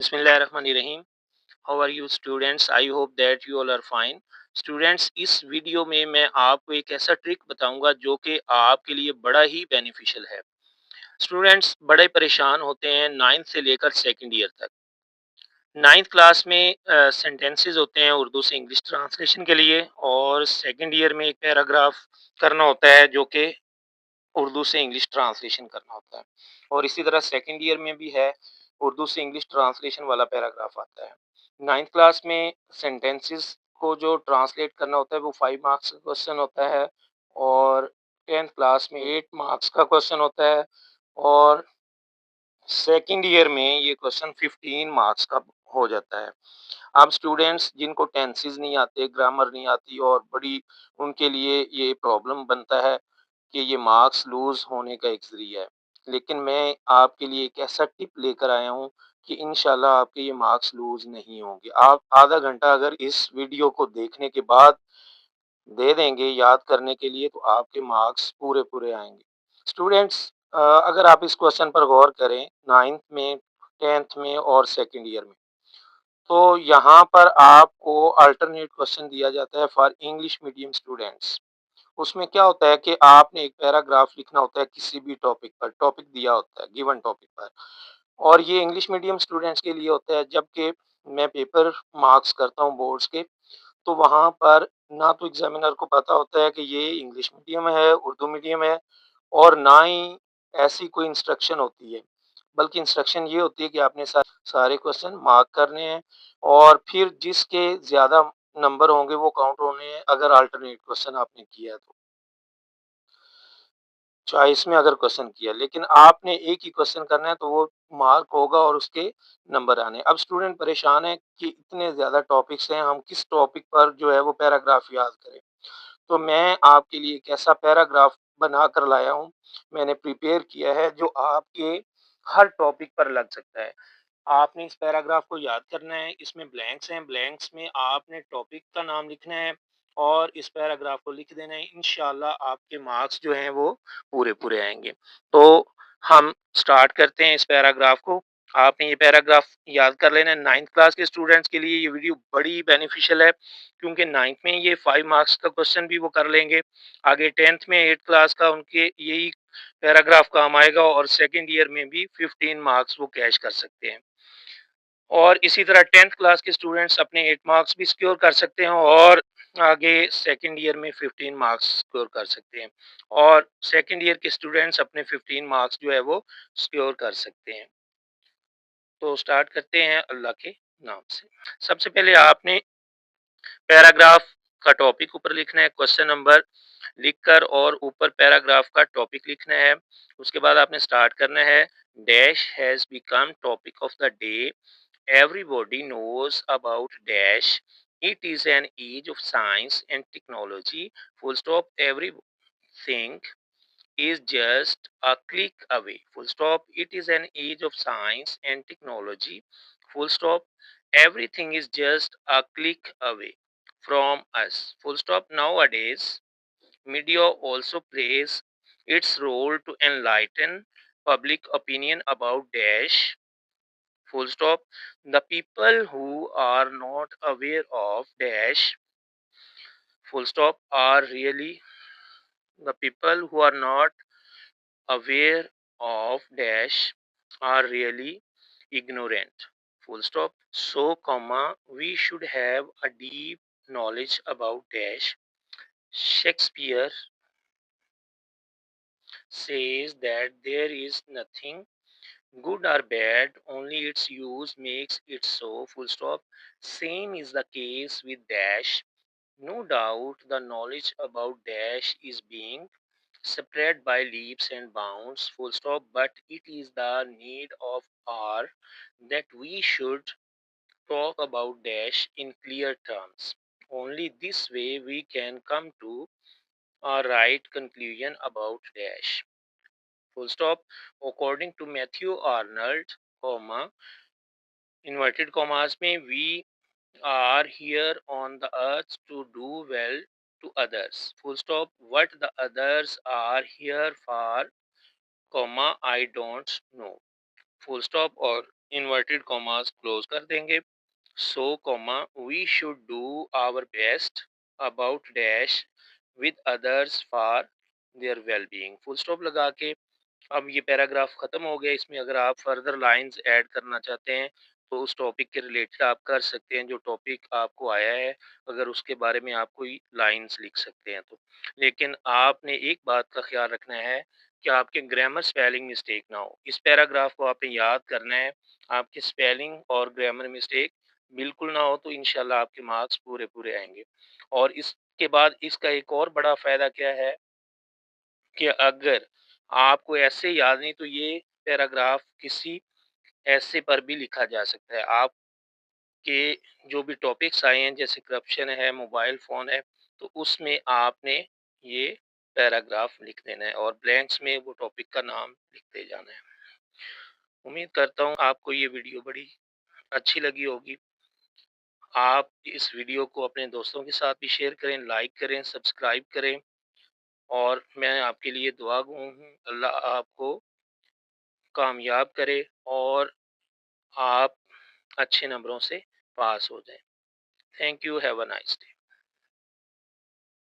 बिस्मिल्लाहिर्रहमानिर्रहीम। How are you students? I hope that you all are fine. Students, इस video में मैं आपको एक ऐसा ट्रिक बताऊंगा जो कि आपके लिए बड़ा ही बेनिफिशियल है। स्टूडेंट्स बड़े परेशान होते हैं नाइन्थ से लेकर सेकंड ईयर तक। नाइन्थ क्लास में सेंटेंसेस होते हैं उर्दू से इंग्लिश ट्रांसलेशन के लिए, और सेकंड ईयर में एक पैराग्राफ करना होता है जो कि उर्दू से इंग्लिश ट्रांसलेशन करना होता है। और इसी तरह सेकंड ईयर में भी है, उर्दू से इंग्लिश ट्रांसलेशन वाला पैराग्राफ आता है। नाइन्थ क्लास में सेंटेंसेस को जो ट्रांसलेट करना होता है वो 5 मार्क्स का क्वेश्चन होता है, और टेंथ क्लास में 8 मार्क्स का क्वेश्चन होता है, और सेकंड ईयर में ये क्वेश्चन 15 मार्क्स का हो जाता है। अब स्टूडेंट्स जिनको टेंसेस नहीं आते, ग्रामर नहीं आती, और बड़ी उनके लिए ये प्रॉब्लम बनता है कि ये मार्क्स लूज होने का एक ज़रिया है। लेकिन मैं आपके लिए एक ऐसा टिप लेकर आया हूँ कि इंशाल्लाह आपके ये मार्क्स लूज नहीं होंगे। आप आधा घंटा अगर इस वीडियो को देखने के बाद दे देंगे याद करने के लिए, तो आपके मार्क्स पूरे पूरे आएंगे। स्टूडेंट्स, अगर आप इस क्वेश्चन पर गौर करें, नाइन्थ में, टेंथ में और सेकेंड ईयर में, तो यहाँ पर आपको अल्टरनेट क्वेश्चन दिया जाता है फॉर इंग्लिश मीडियम स्टूडेंट्स। उसमें क्या होता है कि आपने एक पैराग्राफ लिखना होता है किसी भी टॉपिक पर, टॉपिक दिया होता है गिवन टॉपिक पर, और ये इंग्लिश मीडियम स्टूडेंट्स के लिए होता है। जबकि मैं पेपर मार्क्स करता हूँ बोर्ड्स के, तो वहाँ पर ना तो एग्जामिनर को पता होता है कि ये इंग्लिश मीडियम है, उर्दू मीडियम है, और ना ही ऐसी कोई इंस्ट्रक्शन होती है। बल्कि इंस्ट्रक्शन ये होती है कि आपने सारे क्वेश्चन मार्क करने हैं, और फिर जिसके ज़्यादा नंबर होंगे वो काउंट होने हैं अगर अल्टरनेट क्वेश्चन आपने किया तो। चॉइस में अगर क्वेश्चन किया, लेकिन आपने एक ही क्वेश्चन करना है तो वो मार्क होगा और उसके नंबर आने। अब स्टूडेंट परेशान है कि इतने ज़्यादा टॉपिक्स हैं, हम किस टॉपिक पर जो है वो पैराग्राफ याद करें। तो मैं आपके लिए एक ऐसा पैराग्राफ बना कर लाया हूँ, मैंने प्रिपेयर किया है जो आपके हर टॉपिक पर लग सकता है। आपने इस पैराग्राफ को याद करना है, इसमें ब्लैंक्स हैं, ब्लैंक्स में आपने टॉपिक का नाम लिखना है और इस पैराग्राफ को लिख देना है। इंशाल्लाह आपके मार्क्स जो हैं वो पूरे पूरे आएंगे। तो हम स्टार्ट करते हैं इस पैराग्राफ को। आपने ये पैराग्राफ याद कर लेना है। नाइन्थ क्लास के स्टूडेंट्स के लिए ये वीडियो बड़ी बेनिफिशियल है, क्योंकि नाइन्थ में ये 5 मार्क्स का क्वेश्चन भी वो कर लेंगे। आगे टेंथ में 8 क्लास का उनके यही पैराग्राफ काम आएगा, और सेकेंड ईयर में भी 15 मार्क्स वो कैश कर सकते हैं। और इसी तरह टेंथ क्लास के स्टूडेंट्स अपने 8 मार्क्स भी सिक्योर कर सकते हैं, और आगे सेकेंड ईयर में 15 मार्क्स सिक्योर कर सकते हैं, और सेकेंड ईयर के स्टूडेंट्स अपने 15 मार्क्स जो है वो सिक्योर कर सकते हैं। तो स्टार्ट करते हैं अल्लाह के नाम से। सबसे पहले आपने पैराग्राफ का टॉपिक ऊपर लिखना है, क्वेश्चन नंबर लिखकर, और ऊपर पैराग्राफ का टॉपिक लिखना है। उसके बाद आपने स्टार्ट करना है, dash has become topic of the day, everybody knows about dash, it is an age of science and technology, full stop, everything is just a click away, full stop, it is an age of science and technology, full stop, everything is just a click away from us, full stop. Nowadays media also plays its role to enlighten public opinion about dash, full stop. The people who are not aware of dash, full stop, are really, the people who are not aware of dash are really ignorant, full stop. So comma, we should have a deep knowledge about dash. Shakespeare says that there is nothing good or bad, only its use makes it so, full stop. Same is the case with dash. No doubt the knowledge about dash is being spread by leaps and bounds, full stop, but it is the need of hour that we should talk about dash in clear terms. Only this way we can come to a right conclusion about dash, full stop. According to Matthew Arnold, comma, inverted commas में, we are here on the earth to do well to others, full stop. What the others are here for, comma, I don't know, full stop. Or inverted commas close कर देंगे। So comma we should do our best about dash with others for their well being, full stop लगा के अब ये paragraph खत्म हो गया। इसमें अगर आप फर्दर लाइंस ऐड करना चाहते हैं तो उस टॉपिक के रिलेटेड आप कर सकते हैं, जो टॉपिक आपको आया है अगर उसके बारे में आप कोई लाइंस लिख सकते हैं तो। लेकिन आपने एक बात का ख्याल रखना है कि आपके ग्रामर स्पेलिंग मिस्टेक ना हो। इस पैराग्राफ को आपने याद करना है, आपके स्पेलिंग और ग्रामर मिस्टेक बिल्कुल ना हो तो इंशाल्लाह आपके मार्क्स पूरे पूरे आएंगे। और इसके बाद इसका एक और बड़ा फायदा क्या है कि अगर आपको ऐसे याद नहीं तो ये पैराग्राफ किसी ऐसे पर भी लिखा जा सकता है। आपके जो भी टॉपिक्स आए हैं जैसे करप्शन है, मोबाइल फ़ोन है, तो उसमें आपने ये पैराग्राफ लिख देना है और ब्लैंक्स में वो टॉपिक का नाम लिखते जाना है। उम्मीद करता हूँ आपको ये वीडियो बड़ी अच्छी लगी होगी। आप इस वीडियो को अपने दोस्तों के साथ भी शेयर करें, लाइक करें, सब्सक्राइब करें और मैं आपके लिए दुआ गो हूँ। अल्लाह आपको कामयाब करे और आप अच्छे नंबरों से पास हो जाएँ। Thank you, have a nice day.